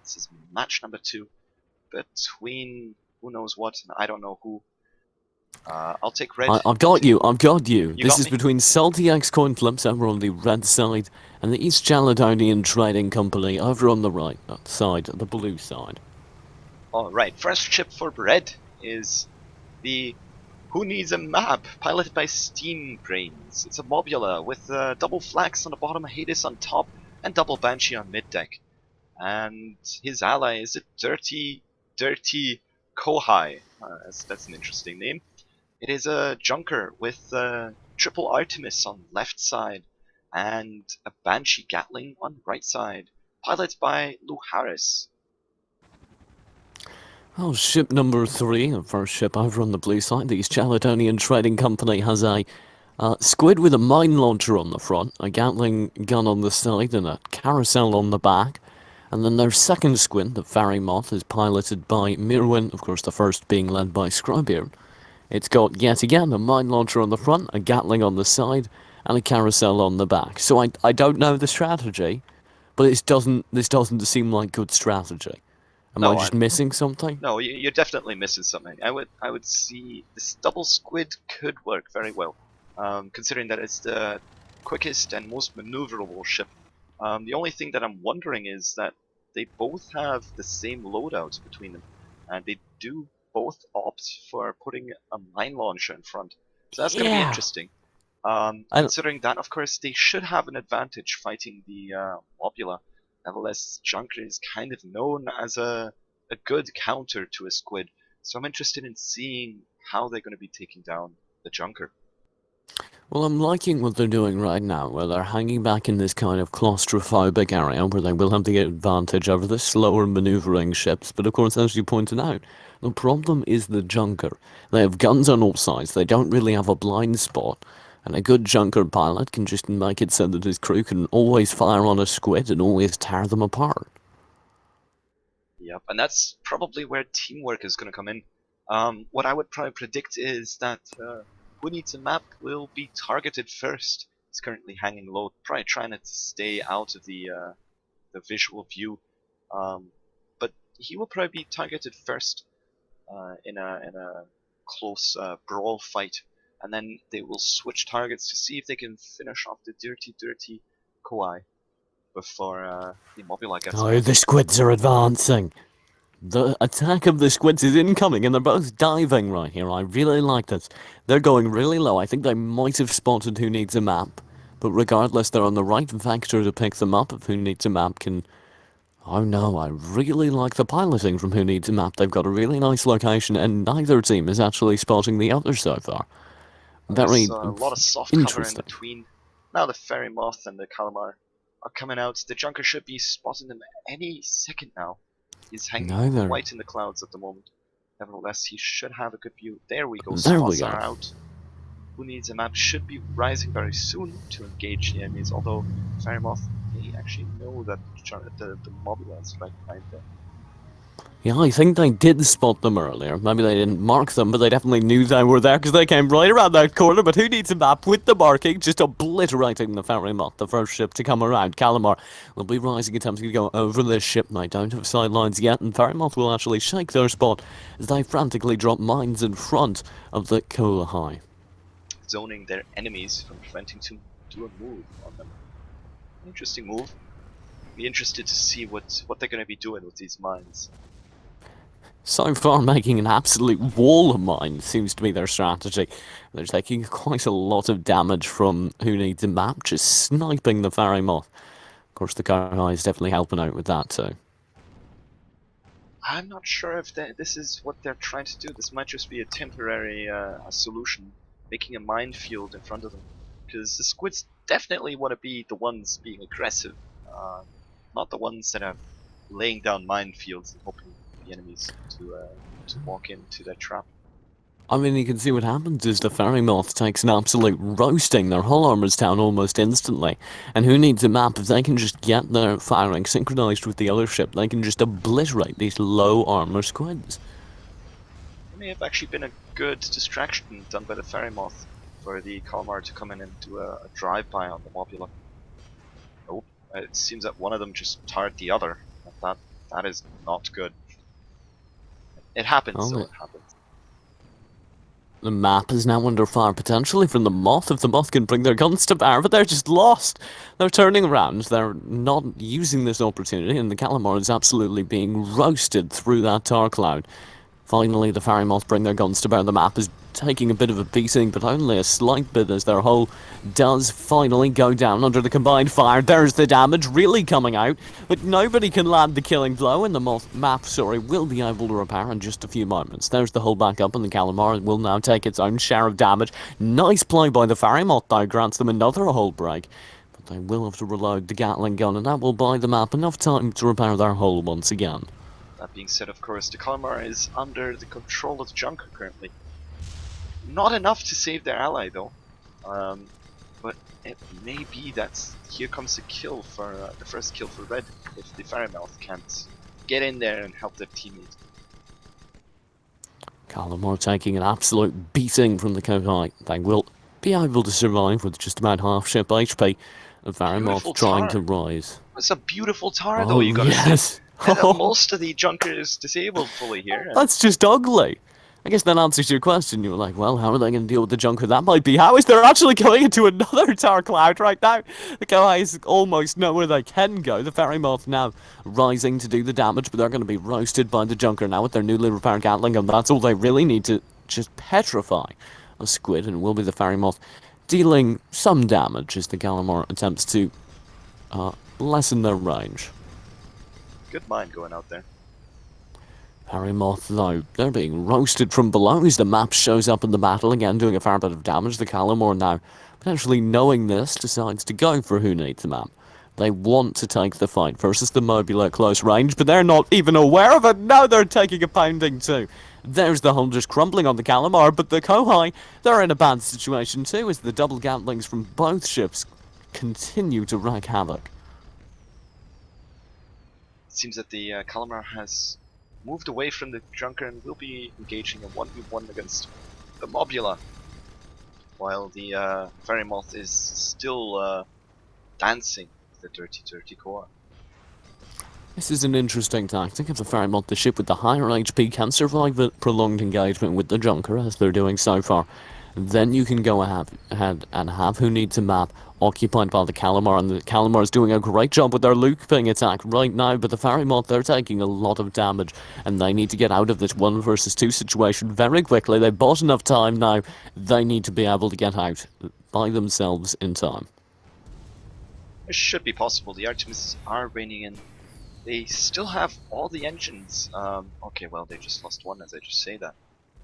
This is match number 2 between who knows what and I don't know who. I'll take red. I've got you. I've got you. You This got is me? between Salty X Coinflips over on the red side and the East Chaladonian Trading Company over on the right side, the blue side. Alright, first ship for red is the Who Needs a Map, piloted by Steam Brains. It's a Mobula with double flags on the bottom, Hades on top, and double Banshee on mid-deck. And his ally is a dirty Kohai. That's an interesting name. It is a Junker with triple Artemis on left side and a Banshee Gatling on right side, piloted by Lou Harris. Oh, ship number 3, the first ship over on the blue side, the East Chaladonian Trading Company has a squid with a mine launcher on the front, a Gatling gun on the side, and a carousel on the back. And then their second squid, the Fairy Moth, is piloted by Mirwin, of course the first being led by Scribeard. It's got, yet again, a mine launcher on the front, a Gatling on the side, and a carousel on the back. So I don't know the strategy, but this doesn't seem like good strategy. Am I just missing something? No, you're definitely missing something. I would see this double squid could work very well, considering that it's the quickest and most maneuverable ship. The only thing that I'm wondering is that they both have the same loadout between them, and they do both opt for putting a mine launcher in front. So that's going to be interesting. Considering that, of course, they should have an advantage fighting the Mobula. Nevertheless, Junker is kind of known as a good counter to a squid, so I'm interested in seeing how they're going to be taking down the Junker. Well, I'm liking what they're doing right now, where they're hanging back in this kind of claustrophobic area where they will have the advantage over the slower maneuvering ships, but of course, as you pointed out, the problem is the Junker. They have guns on all sides, they don't really have a blind spot, and a good Junker pilot can just make it so that his crew can always fire on a squid and always tear them apart. Yep, and that's probably where teamwork is going to come in. What I would probably predict is that Who Needs a Map will be targeted first. He's currently hanging low, probably trying to stay out of the visual view. But he will probably be targeted first in a close brawl fight, and then they will switch targets to see if they can finish off the dirty Koi before the Mobula gets Oh, the squids are advancing! The attack of the squids is incoming, and they're both diving right here. I really like this. They're going really low. I think they might have spotted Who Needs a Map, but regardless, they're on the right vector to pick them up if Who Needs a Map can... Oh no, I really like the piloting from Who Needs a Map. They've got a really nice location, and neither team is actually spotting the other so far. There's a lot of soft cover in between. Now the Fairy Moth and the Calamar are coming out. The Junker should be spotting them any second now. He's hanging quite in the clouds at the moment. Nevertheless, he should have a good view. There we go. Spots are out. Who Needs a Map should be rising very soon to engage the enemies, although Fairy Moth may actually know that the Mobula is right behind them. Yeah, I think they did spot them earlier. Maybe they didn't mark them, but they definitely knew they were there because they came right around that corner. But Who Needs a Map with the marking, just obliterating the Fairy Moth, the first ship to come around. Calamar will be rising, attempting to go over this ship. They don't have sidelines yet, and Fairy Moth will actually shake their spot as they frantically drop mines in front of the Kohai, zoning their enemies from preventing to do a move on them. Interesting move. Be interested to see what they're going to be doing with these mines. So far, making an absolute wall of mines seems to be their strategy. They're taking quite a lot of damage from Who Needs a Map, just sniping the Fairy Moth. Of course, the Kohai is definitely helping out with that too. I'm not sure if this is what they're trying to do. This might just be a temporary solution, making a minefield in front of them. Because the squids definitely want to be the ones being aggressive, not the ones that are laying down minefields and hoping the enemies to walk into their trap. I mean, you can see what happens is the Fairy Moth takes an absolute roasting. Their hull armor's down almost instantly. And Who Needs a Map? If they can just get their firing synchronized with the other ship, they can just obliterate these low armor squids. It may have actually been a good distraction done by the Fairy Moth for the Calamar to come in and do a drive-by on the Mobula. Nope, it seems that one of them just tarred the other at that. That is not good. It happens, so Oh, it happens. the map is now under fire, potentially from the Moth, if the Moth can bring their guns to bear, but they're just lost. They're turning around, they're not using this opportunity, and the Calamar is absolutely being roasted through that tar cloud. Finally, the Fairy Moth bring their guns to bear. The map is taking a bit of a beating, but only a slight bit as their hull does finally go down under the combined fire. There's the damage really coming out, but nobody can land the killing blow, and the map will be able to repair in just a few moments. There's the hull back up, and the Calamar will now take its own share of damage. Nice play by the Fairy Moth, though, grants them another hull break. But they will have to reload the Gatling gun, and that will buy the map enough time to repair their hull once again. That being said, of course, the Calamar is under the control of the Junker currently. Not enough to save their ally, though. But it may be that here comes the kill for the first kill for Red if the Firemoth can't get in there and help their teammate. Calamar taking an absolute beating from the Kohai. They will be able to survive with just about half ship HP. The Firemoth trying to rise. It's a beautiful tar, though, you gotta say. And most of the Junker is disabled fully here. That's just ugly. I guess that answers your question. You were like, well, how are they going to deal with the Junker? That might be how is they're actually going into another tar cloud right now. The Kohais almost know where they can go. The Fairy Moth now rising to do the damage, but they're going to be roasted by the Junker now with their newly repaired Gatling gun. That's all they really need to just petrify a squid, and it will be the Fairy Moth dealing some damage as the Calamar attempts to lessen their range. Good mind going out there. Fairy Moth, though, they're being roasted from below as the map shows up in the battle again, doing a fair bit of damage. The Calamar now, potentially knowing this, decides to go for who needs the map. They want to take the fight versus the Mobula at close range, but they're not even aware of it. Now they're taking a pounding too. There's the hull just crumbling on the Calamar, but the Kohai, they're in a bad situation too as the double Gatlings from both ships continue to wreak havoc. It seems that the Calamar has moved away from the Junker and will be engaging a 1v1 against the Mobula, while the Fairy Moth is still dancing with the dirty core. This is an interesting tactic. If the Fairy Moth, the ship with the higher HP, can survive the prolonged engagement with the Junker, as they're doing so far, then you can go ahead and have who needs a map occupied by the Calamar, and the Calamar is doing a great job with their looping attack right now, but the Fairy Moth, they're taking a lot of damage, and they need to get out of this 1 versus 2 situation very quickly. They've bought enough time now. They need to be able to get out by themselves in time. It should be possible. The Artemis are reining in. They still have all the engines. Okay, well, they just lost one as I just say that.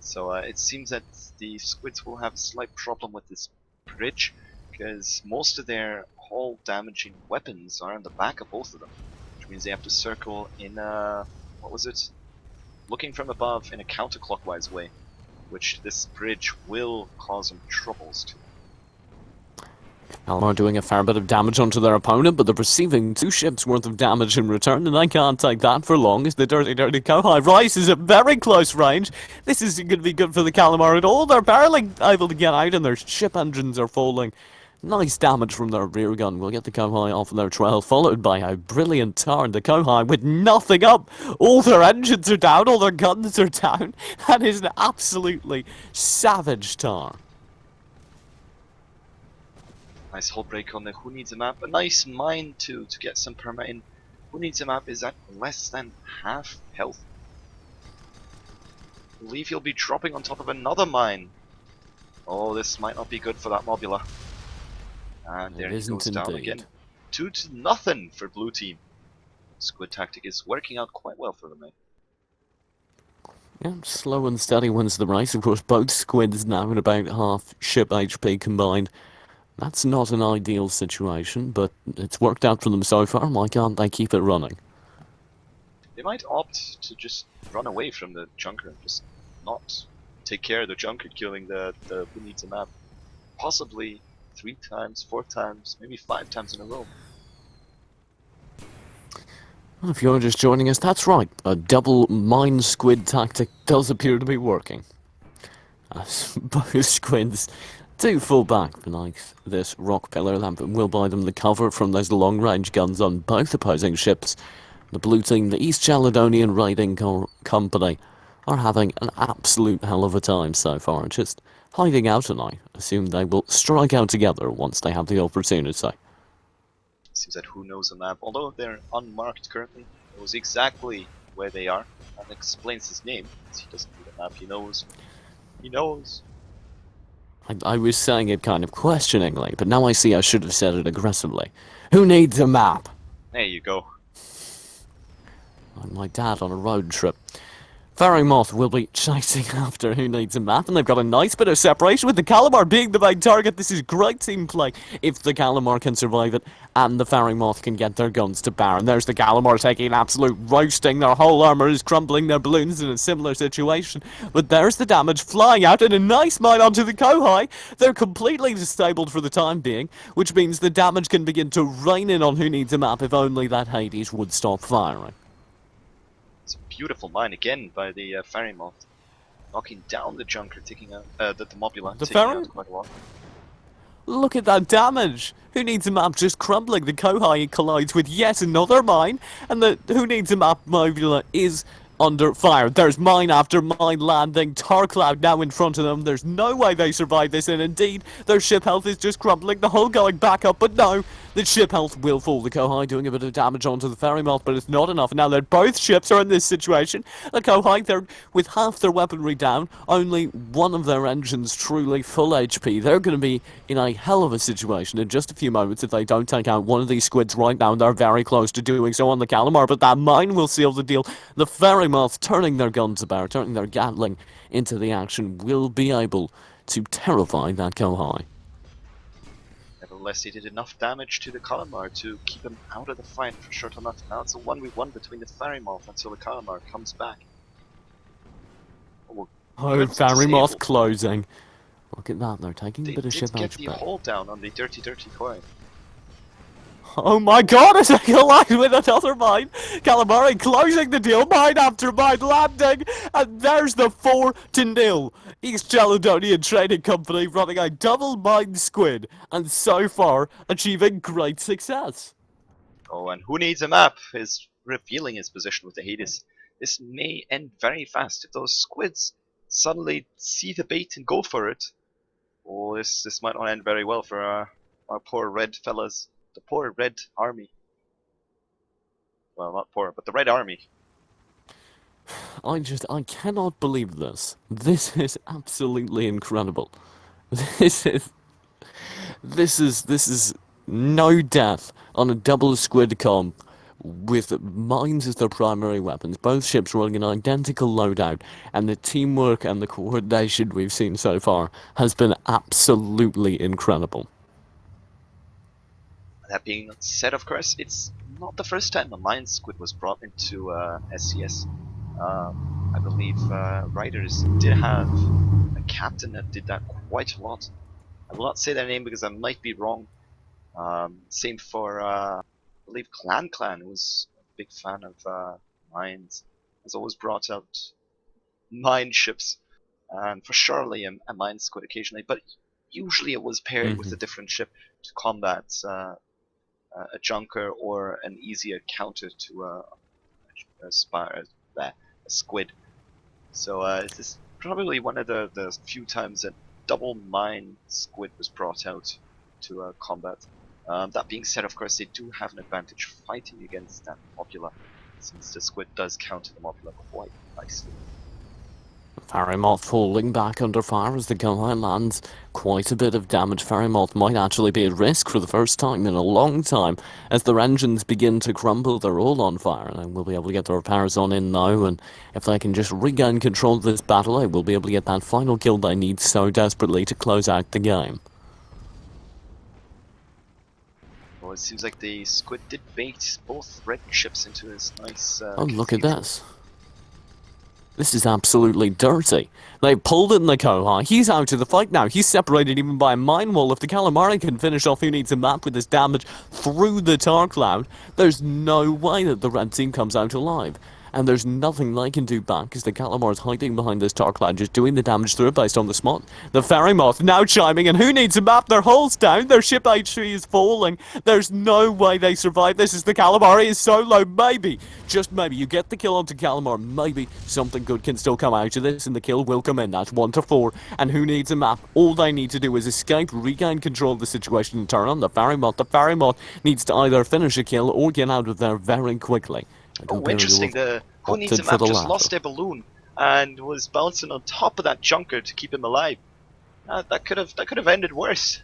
So it seems that the Squids will have a slight problem with this bridge, because most of their hull damaging weapons are on the back of both of them, which means they have to circle in what was it? Looking from above in a counterclockwise way, which this bridge will cause them troubles to. Calamar doing a fair bit of damage onto their opponent, but they're receiving 2 ships worth of damage in return, and they can't take that for long as the dirty Kohai rises at very close range. This isn't going to be good for the Calamar at all. They're barely able to get out, and their ship engines are falling. Nice damage from their rear gun will get the Kohai off their trail, followed by a brilliant turn. The Kohai with nothing up. All their engines are down, all their guns are down. That is an absolutely savage turn. Nice hull break on the Who Needs a Map. A nice mine to get some perma in. Who Needs a Map is at less than half health. I believe he'll be dropping on top of another mine. Oh, this might not be good for that Mobula. And there he goes down again. 2-0 for blue team. Squid tactic is working out quite well for them, eh? Yeah, slow and steady wins the race. Of course, both squids now at about half ship HP combined. That's not an ideal situation, but it's worked out for them so far. Why can't they keep it running? They might opt to just run away from the Junker and just not take care of the Junker, killing the Who Needs a Map. Possibly 3 times, 4 times, maybe 5 times in a row. Well, if you're just joining us, that's right. A double mine squid tactic does appear to be working. As both squids do fall back beneath this rock pillar that will buy them the cover from those long-range guns on both opposing ships. The blue team, the East Chaladonian Raiding Company, are having an absolute hell of a time so far, just hiding out, and I assume they will strike out together once they have the opportunity. Seems that who knows a map, although they're unmarked currently, knows exactly where they are, and explains his name, because he doesn't need a map, he knows. He knows. I was saying it kind of questioningly, but now I see I should have said it aggressively. Who needs a map? There you go. Like my dad on a road trip. Fairy Moth will be chasing after Who Needs a Map, and they've got a nice bit of separation with the Calamar being the main target. This is great team play if the Calamar can survive it and the Fairy Moth can get their guns to bear. And there's the Calamar taking an absolute roasting. Their whole armour is crumbling. Their balloons in a similar situation. But there's the damage flying out and a nice mine onto the Kohai. They're completely disabled for the time being, which means the damage can begin to rain in on Who Needs a Map if only that Hades would stop firing. It's a beautiful mine again by the Fairy Moth, knocking down the Junker, taking out the Mobula, taking out quite a lot. Look at that damage! Who Needs a Map just crumbling. The Kohai collides with yet another mine, and the Who Needs a Map Mobula is under fire. There's mine after mine landing. Tar cloud now in front of them. There's no way they survive this, and indeed, their ship health is just crumbling. The hull going back up, but no, the ship health will fall. The Kohai doing a bit of damage onto the Fairy Moth, but it's not enough. Now that both ships are in this situation, the Kohai, they're with half their weaponry down, only one of their engines truly full HP. They're going to be in a hell of a situation in just a few moments if they don't take out one of these squids right now, and they're very close to doing so on the Calamar, but that mine will seal the deal. The Fairy Moth turning their guns about, turning their Gatling into the action, will be able to terrify that Kohai. Nevertheless, he did enough damage to the Calamar to keep him out of the fight for short enough. Now it's a 1v1 between the Fairy Moth until the Calamar comes back. Oh, Fairy Moth closing. Look at that, they're taking a bit of ship HP. They did get the hold down on the dirty coin. Oh my god, as they collide with another mine! Calamari closing the deal, mine after mine landing, and there's the 4-0. East Chaladonian Trading Company running a double mine squid, and so far achieving great success. Oh, and Who Needs a Map is revealing his position with the Hades. This may end very fast if those squids suddenly see the bait and go for it. Oh, this might not end very well for our poor red fellas. The poor red army. Well, not poor, but the red army. I cannot believe this. This is absolutely incredible. This is no death on a double squid comp with mines as their primary weapons. Both ships running an identical loadout, and the teamwork and the coordination we've seen so far has been absolutely incredible. That being said, of course, it's not the first time a mine squid was brought into SCS. I believe Riders did have a captain that did that quite a lot. I will not say their name because I might be wrong. Same for, I believe, Clan, who was a big fan of mines. Has always brought out mine ships, and for surely a mine squid occasionally, but usually it was paired with a different ship to combat a junker or an easier counter to a squid. So this is probably one of the few times that double mine squid was brought out to combat. That being said, of course, they do have an advantage fighting against that Mobula, since the squid does counter the Mobula quite nicely. Fairy Moth falling back under fire as the Kohai lands quite a bit of damage. Fairy Moth might actually be at risk for the first time in a long time as their engines begin to crumble. They're all on fire, and we'll be able to get their repairs on in now, and if they can just regain control of this battle, they will be able to get that final kill they need so desperately to close out the game. Well, it seems like the squid did bait both red ships into this nice oh, look at this. This is absolutely dirty. They pulled in the Kohai. He's out of the fight now. He's separated even by a mine wall. If the Calamari can finish off Who Needs a Map with his damage through the tar cloud, there's no way that the red team comes out alive. and there's nothing they can do back because the Calamar's hiding behind this tar cloud, just doing the damage through it based on the spot. The Ferry Moth now chiming, and who needs a map? Their hull's down, their ship HP is falling. There's no way they survive this as the Calamar is so low. Maybe, just maybe, you get the kill onto Calamar, maybe something good can still come out of this, and the kill will come in. That's 1 to 4, and who needs a map? All they need to do is escape, regain control of the situation, and turn on the Ferry Moth. The Ferry Moth needs to either finish a kill or get out of there very quickly. Oh, interesting. The Who Needs a Map just lost their balloon and was bouncing on top of that junker to keep him alive. That could have ended worse.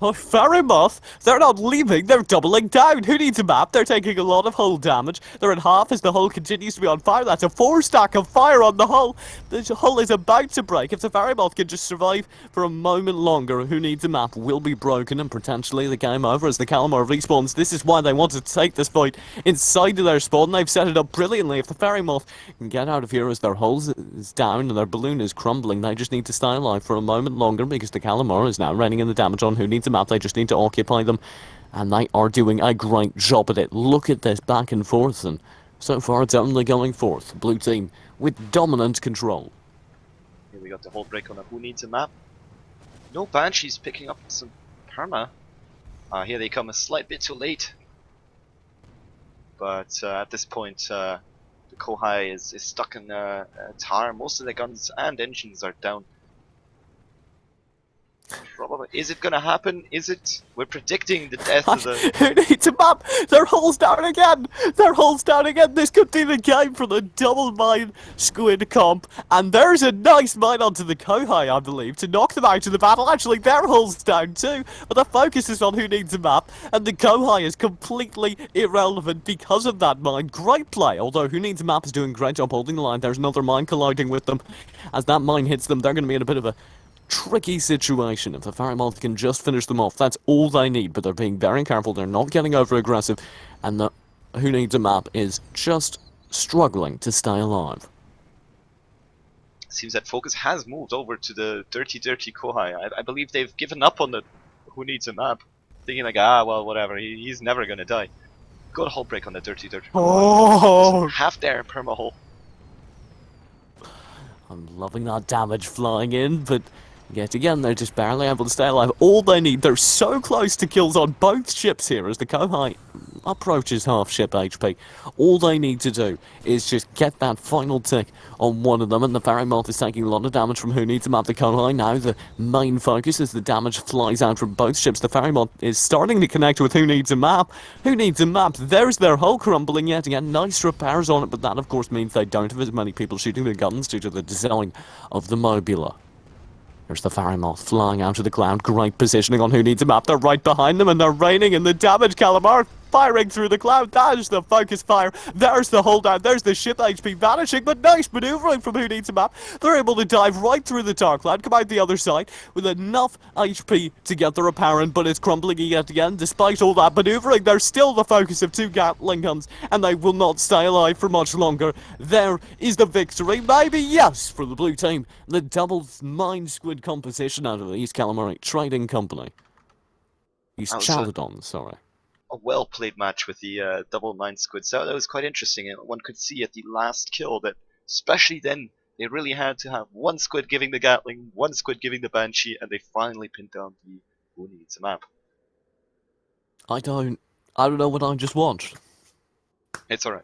Oh, Ferry Moth, they're not leaving, they're doubling down. Who needs a map? They're taking a lot of hull damage. They're at half as the hull continues to be on fire. That's a 4 stack of fire on the hull. The hull is about to break. If the Ferry Moth can just survive for a moment longer, Who Needs a Map will be broken and potentially the game over as the Calamar respawns. This is why they want to take this fight inside of their spawn. They've set it up brilliantly. If the Ferry Moth can get out of here as their hull is down and their balloon is crumbling, they just need to stay alive for a moment longer because the Calamar is now raining in the damage on Who Needs a Map. They just need to occupy them, and they are doing a great job at it. Look at this back and forth, and so far it's only going forth. Blue team with dominant control. Here we got the whole break on a Who Needs a Map. No Banshees picking up some perma. Here they come a slight bit too late. But at this point, the Kohai is stuck in tar. Most of the guns and engines are down. Probably. Is it gonna happen? Is it? We're predicting the death of the... Who needs a map? Their hull's down again! Their hull's down again! This could be the game for the double mine squid comp. And there's a nice mine onto the Kohai, I believe, to knock them out of the battle. Actually, their hull's down too. But the focus is on Who Needs a Map. And the Kohai is completely irrelevant because of that mine. Great play. Although Who Needs a Map is doing a great job holding the line. There's another mine colliding with them. As that mine hits them, they're going to be in a bit of a tricky situation. If the Ferry Moth can just finish them off, that's all they need, but they're being very careful, they're not getting over aggressive, and the Who Needs a Map is just struggling to stay alive. Seems that focus has moved over to the dirty Kohai. I believe they've given up on the Who Needs a Map, thinking like, well, whatever, he's never gonna die. Good hull break on the dirty Kohai. Oh! Half their perma hull. I'm loving that damage flying in, but yet again, they're just barely able to stay alive. All they need, they're so close to kills on both ships here as the Kohai approaches half ship HP. All they need to do is just get that final tick on one of them, and the Ferry Moth is taking a lot of damage from Who Needs a Map. The Kohai now the main focus as the damage flies out from both ships. The Ferry Moth is starting to connect with Who Needs a Map. Who Needs a Map? There's their hull crumbling yet again. Nice repairs on it, but that of course means they don't have as many people shooting their guns due to the design of the Mobula. There's the Ferry Moth flying out of the cloud. Great positioning on Who Needs a Map. They're right behind them and they're raining in the damage. Calamar firing through the cloud. That is the focus fire. There's the hold down. There's the ship HP vanishing. But nice maneuvering from Who Needs a Map. They're able to dive right through the tar cloud, come out the other side with enough HP to get the repair in, but it's crumbling yet again. Despite all that maneuvering, they're still the focus of 2 Gatling guns, and they will not stay alive for much longer. There is the victory. Maybe, yes, for the blue team. The double mine squid composition out of the East Calamari Trading Company. East Chaladon, sorry. A well-played match with the double mine squids. That was quite interesting, and one could see at the last kill that, especially then, they really had to have one squid giving the Gatling, one squid giving the Banshee, and they finally pinned down the Who Needs a Map. I don't know what I just watched. It's alright.